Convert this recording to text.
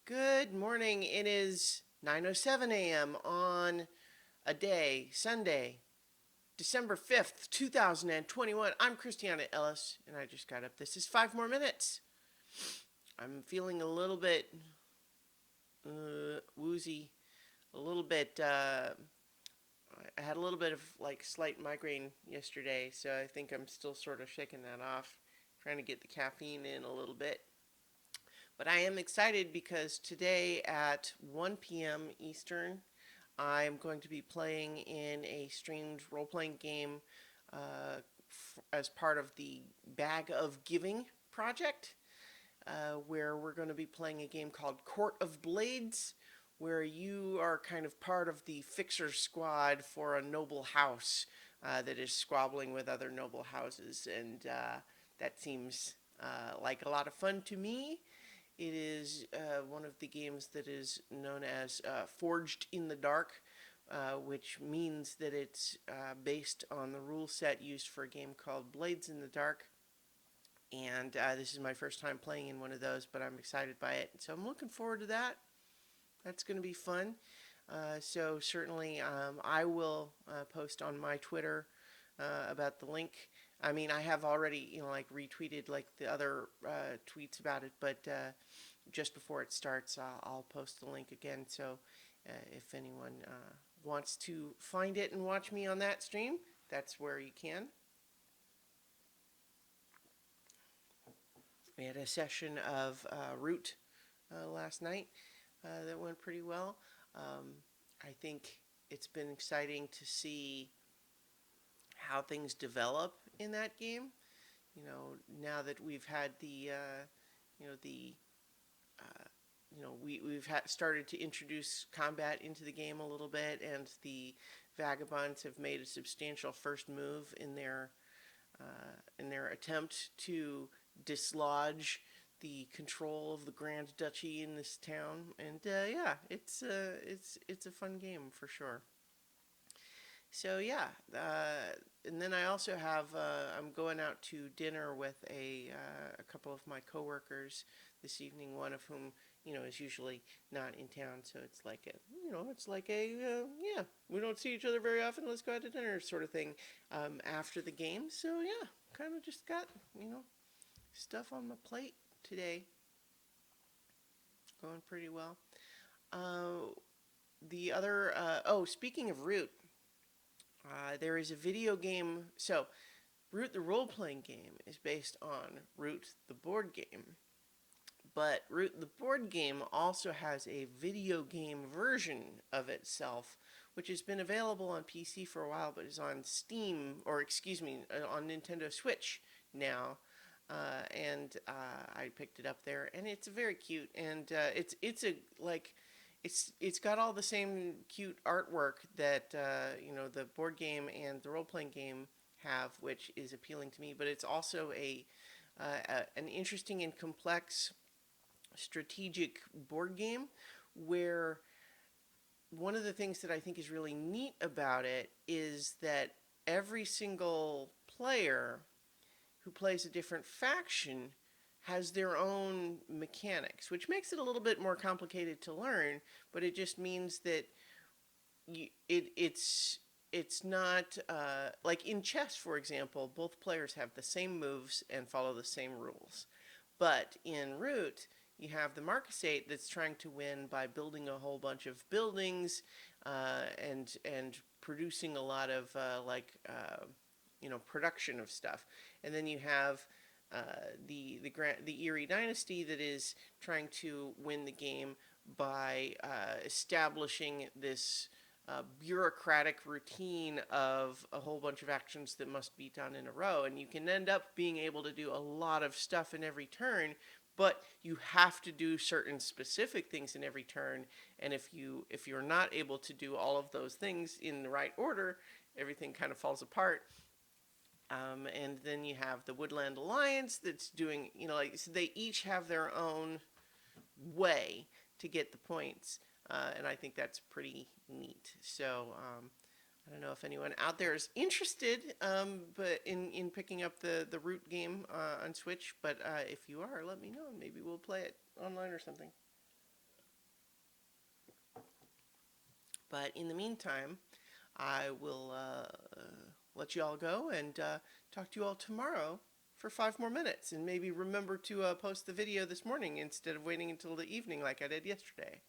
Good morning. It is 9:07 a.m. on a day, Sunday, December 5th, 2021. I'm Christiana Ellis, and I just got up. This is 5 more minutes. I'm feeling a little bit woozy, a little bit. I had a little bit of slight migraine yesterday, so I think I'm still sort of shaking that off, trying to get the caffeine in a little bit. But I am excited because today at 1 p.m. Eastern, I'm going to be playing in a streamed role playing game as part of the Bag of Giving project, where we're going to be playing a game called Court of Blades, where you are kind of part of the fixer squad for a noble house that is squabbling with other noble houses. And that seems like a lot of fun to me. It is one of the games that is known as Forged in the Dark, which means that it's based on the rule set used for a game called Blades in the Dark. And this is my first time playing in one of those, but I'm excited by it. So I'm looking forward to that. That's going to be fun. So certainly I will post on my Twitter about the link. I mean, I have already, retweeted the other tweets about it, but just before it starts, I'll post the link again. So if anyone wants to find it and watch me on that stream, that's where you can. We had a session of Root last night that went pretty well. I think it's been exciting to see how things develop in that game. Now that we've had we've started to introduce combat into the game a little bit, and the vagabonds have made a substantial first move in their attempt to dislodge the control of the Grand Duchy in this town. And yeah, it's a fun game for sure. So yeah, and then I also have I'm going out to dinner with a couple of my coworkers this evening. One of whom is usually not in town, so it's like yeah, we don't see each other very often. Let's go out to dinner sort of thing after the game. So yeah, kind of just got stuff on my plate today. Going pretty well. The other speaking of Root. There is a video game. So, Root the role playing game is based on Root the board game. But Root the board game also has a video game version of itself, which has been available on PC for a while, but is on Steam, or excuse me, on Nintendo Switch now. And I picked it up there, and it's very cute. And it's got all the same cute artwork that the board game and the role playing game have, which is appealing to me. But it's also an interesting and complex strategic board game, where one of the things that I think is really neat about it is that every single player who plays a different faction has their own mechanics, which makes it a little bit more complicated to learn, but it just means that it's not like in chess, for example. Both players have the same moves and follow the same rules. But in Root, you have the Marcus 8 that's trying to win by building a whole bunch of buildings and producing a lot of production of stuff. And then you have the Erie Dynasty that is trying to win the game by establishing this bureaucratic routine of a whole bunch of actions that must be done in a row. And you can end up being able to do a lot of stuff in every turn, but you have to do certain specific things in every turn. And if you're not able to do all of those things in the right order, everything kind of falls apart. And then you have the Woodland Alliance that's doing, so they each have their own way to get the points. And I think that's pretty neat. So I don't know if anyone out there is interested but in picking up the Root game on Switch. But if you are, let me know. Maybe we'll play it online or something. But in the meantime, I will let you all go and talk to you all tomorrow for 5 more minutes. And maybe remember to post the video this morning instead of waiting until the evening like I did yesterday.